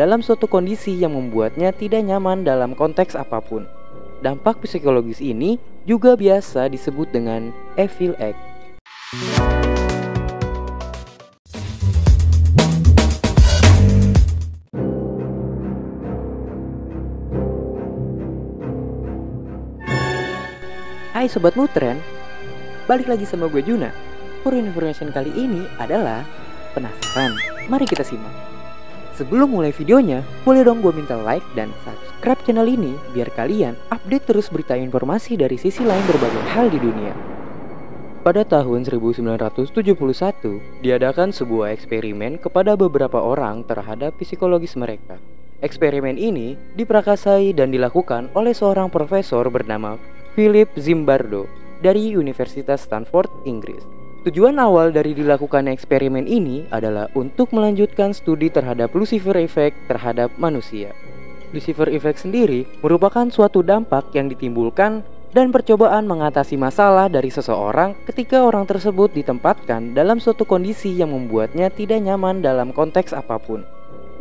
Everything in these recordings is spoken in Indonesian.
dalam suatu kondisi yang membuatnya tidak nyaman dalam konteks apapun. Dampak psikologis ini juga biasa disebut dengan evil act. Hai Sobat Mutren, balik lagi sama gue Juna. For information kali ini adalah penasaran? Mari kita simak. Sebelum mulai videonya, boleh dong gue minta like dan subscribe channel ini biar kalian update terus berita informasi dari sisi lain berbagai hal di dunia. Pada tahun 1971, diadakan sebuah eksperimen kepada beberapa orang terhadap psikologis mereka. Eksperimen ini diprakasai dan dilakukan oleh seorang profesor bernama Philip Zimbardo dari Universitas Stanford, Inggris. Tujuan awal dari dilakukan eksperimen ini adalah untuk melanjutkan studi terhadap Lucifer Effect terhadap manusia. Lucifer Effect sendiri merupakan suatu dampak yang ditimbulkan dan percobaan mengatasi masalah dari seseorang ketika orang tersebut ditempatkan dalam suatu kondisi yang membuatnya tidak nyaman dalam konteks apapun.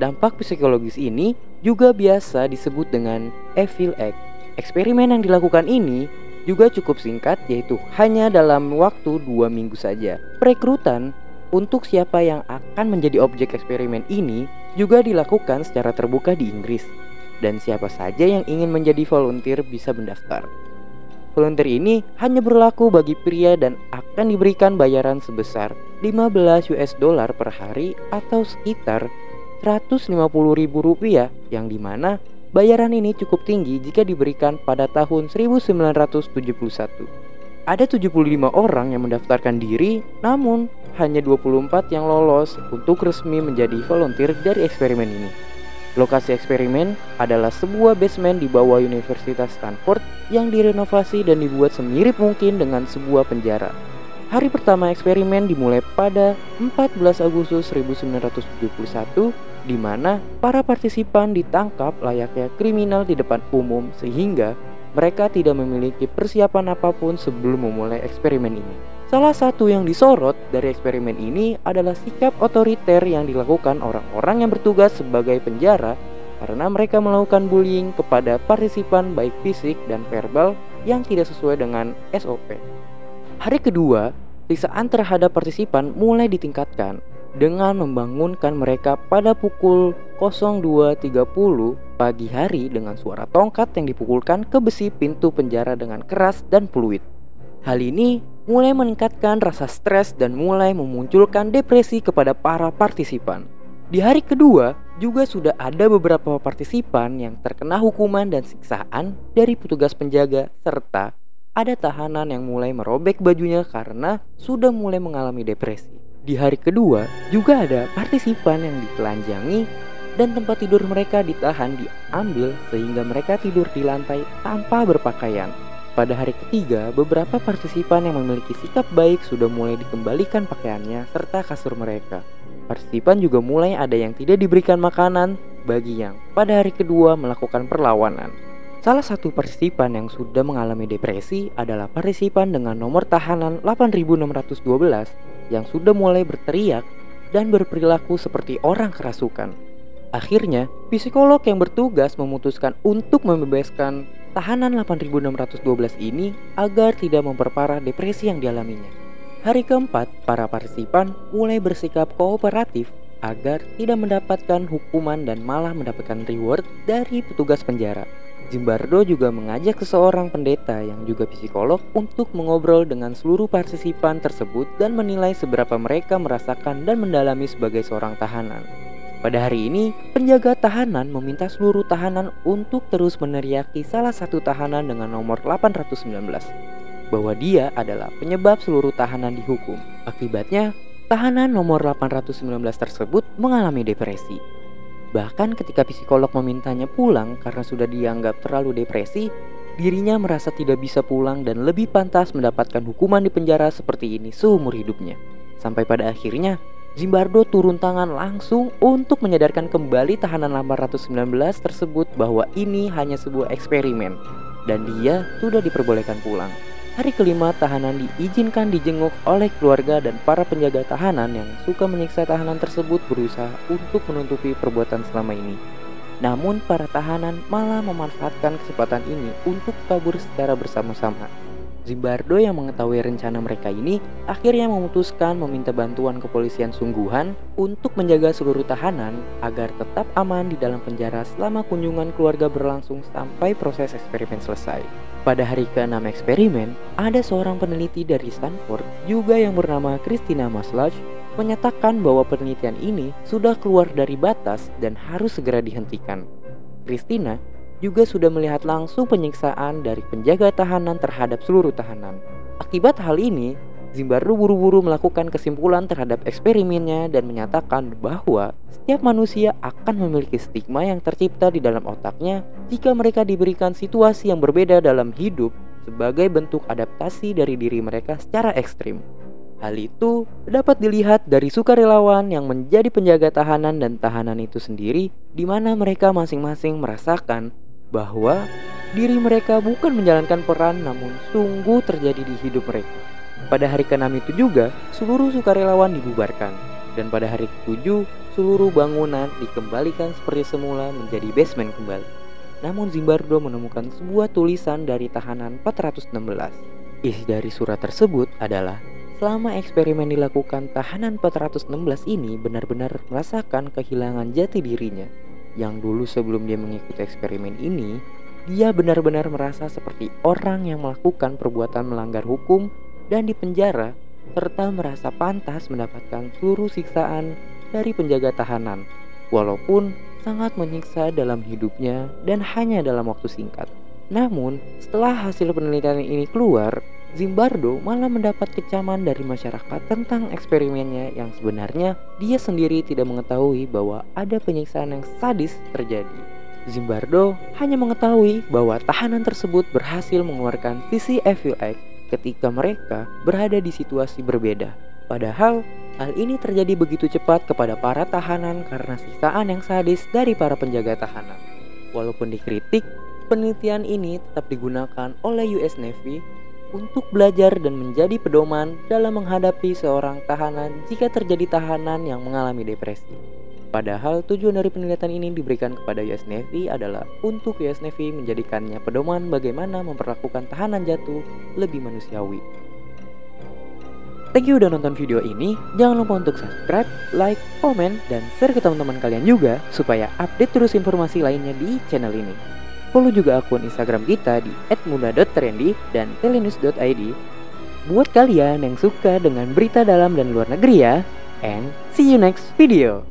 Dampak psikologis ini juga biasa disebut dengan evil act. Eksperimen yang dilakukan ini juga cukup singkat, yaitu hanya dalam waktu 2 minggu saja. Perekrutan untuk siapa yang akan menjadi objek eksperimen ini juga dilakukan secara terbuka di Inggris, dan siapa saja yang ingin menjadi volunteer bisa mendaftar. Volunteer ini hanya berlaku bagi pria dan akan diberikan bayaran sebesar 15 US dollar per hari atau sekitar 150.000 rupiah, yang dimana bayaran ini cukup tinggi jika diberikan pada tahun 1971. Ada 75 orang yang mendaftarkan diri, namun hanya 24 yang lolos untuk resmi menjadi volunteer dari eksperimen ini. Lokasi eksperimen adalah sebuah basement di bawah Universitas Stanford yang direnovasi dan dibuat semirip mungkin dengan sebuah penjara. Hari pertama eksperimen dimulai pada 14 Agustus 1971, di mana para partisipan ditangkap layaknya kriminal di depan umum sehingga mereka tidak memiliki persiapan apapun sebelum memulai eksperimen ini. Salah satu yang disorot dari eksperimen ini adalah sikap otoriter yang dilakukan orang-orang yang bertugas sebagai penjara karena mereka melakukan bullying kepada partisipan baik fisik dan verbal yang tidak sesuai dengan SOP. Hari kedua, siksaan terhadap partisipan mulai ditingkatkan dengan membangunkan mereka pada pukul 02.30 pagi hari dengan suara tongkat yang dipukulkan ke besi pintu penjara dengan keras dan fluid. Hal ini mulai meningkatkan rasa stres dan mulai memunculkan depresi kepada para partisipan. Di hari kedua juga sudah ada beberapa partisipan yang terkena hukuman dan siksaan dari petugas penjaga, serta ada tahanan yang mulai merobek bajunya karena sudah mulai mengalami depresi. Di hari kedua juga ada partisipan yang ditelanjangi dan tempat tidur mereka ditahan diambil sehingga mereka tidur di lantai tanpa berpakaian. Pada hari ketiga, beberapa partisipan yang memiliki sikap baik sudah mulai dikembalikan pakaiannya serta kasur mereka. Partisipan juga mulai ada yang tidak diberikan makanan bagi yang pada hari kedua melakukan perlawanan. Salah satu partisipan yang sudah mengalami depresi adalah partisipan dengan nomor tahanan 8612 yang sudah mulai berteriak dan berperilaku seperti orang kerasukan. Akhirnya, psikolog yang bertugas memutuskan untuk membebaskan tahanan 8612 ini agar tidak memperparah depresi yang dialaminya. Hari keempat, para partisipan mulai bersikap kooperatif agar tidak mendapatkan hukuman dan malah mendapatkan reward dari petugas penjara. Zimbardo juga mengajak seseorang pendeta yang juga psikolog untuk mengobrol dengan seluruh partisipan tersebut dan menilai seberapa mereka merasakan dan mendalami sebagai seorang tahanan. Pada hari ini, penjaga tahanan meminta seluruh tahanan untuk terus meneriaki salah satu tahanan dengan nomor 819 bahwa dia adalah penyebab seluruh tahanan dihukum. Akibatnya, tahanan nomor 819 tersebut mengalami depresi. Bahkan ketika psikolog memintanya pulang karena sudah dianggap terlalu depresi, dirinya merasa tidak bisa pulang dan lebih pantas mendapatkan hukuman di penjara seperti ini seumur hidupnya. Sampai pada akhirnya, Zimbardo turun tangan langsung untuk menyadarkan kembali tahanan 819 tersebut bahwa ini hanya sebuah eksperimen dan dia sudah diperbolehkan pulang. Hari kelima, tahanan diizinkan dijenguk oleh keluarga dan para penjaga tahanan yang suka menyiksa tahanan tersebut berusaha untuk menutupi perbuatan selama ini. Namun para tahanan malah memanfaatkan kesempatan ini untuk kabur secara bersama-sama. Zimbardo yang mengetahui rencana mereka ini akhirnya memutuskan meminta bantuan kepolisian sungguhan untuk menjaga seluruh tahanan agar tetap aman di dalam penjara selama kunjungan keluarga berlangsung sampai proses eksperimen selesai. Pada hari ke-6 eksperimen, ada seorang peneliti dari Stanford juga yang bernama Christina Maslach menyatakan bahwa penelitian ini sudah keluar dari batas dan harus segera dihentikan. Christina juga sudah melihat langsung penyiksaan dari penjaga tahanan terhadap seluruh tahanan. Akibat hal ini, Zimbardo buru-buru melakukan kesimpulan terhadap eksperimennya dan menyatakan bahwa setiap manusia akan memiliki stigma yang tercipta di dalam otaknya jika mereka diberikan situasi yang berbeda dalam hidup sebagai bentuk adaptasi dari diri mereka secara ekstrim. Hal itu dapat dilihat dari sukarelawan yang menjadi penjaga tahanan dan tahanan itu sendiri, di mana mereka masing-masing merasakan bahwa diri mereka bukan menjalankan peran namun sungguh terjadi di hidup mereka. Pada hari ke-6 itu juga, seluruh sukarelawan dibubarkan. Dan pada hari ke-7, seluruh bangunan dikembalikan seperti semula menjadi basement kembali. Namun Zimbardo menemukan sebuah tulisan dari tahanan 416. Isi dari surat tersebut adalah, selama eksperimen dilakukan, tahanan 416 ini benar-benar merasakan kehilangan jati dirinya. Yang dulu sebelum dia mengikuti eksperimen ini, dia benar-benar merasa seperti orang yang melakukan perbuatan melanggar hukum dan dipenjara, serta merasa pantas mendapatkan seluruh siksaan dari penjaga tahanan, walaupun sangat menyiksa dalam hidupnya dan hanya dalam waktu singkat. Namun, setelah hasil penelitian ini keluar, Zimbardo malah mendapat kecaman dari masyarakat tentang eksperimennya yang sebenarnya dia sendiri tidak mengetahui bahwa ada penyiksaan yang sadis terjadi. Zimbardo hanya mengetahui bahwa tahanan tersebut berhasil mengeluarkan sisi FUX ketika mereka berada di situasi berbeda. Padahal hal ini terjadi begitu cepat kepada para tahanan karena siksaan yang sadis dari para penjaga tahanan. Walaupun dikritik, penelitian ini tetap digunakan oleh US Navy untuk belajar dan menjadi pedoman dalam menghadapi seorang tahanan jika terjadi tahanan yang mengalami depresi. Padahal tujuan dari penelitian ini diberikan kepada US Navy adalah untuk US Navy menjadikannya pedoman bagaimana memperlakukan tahanan jatuh lebih manusiawi. Thank you udah nonton video ini. Jangan lupa untuk subscribe, like, komen, dan share ke teman-teman kalian juga supaya update terus informasi lainnya di channel ini. Follow juga akun Instagram kita di @muda.trendy dan telenews.id. Buat kalian yang suka dengan berita dalam dan luar negeri ya. And see you next video.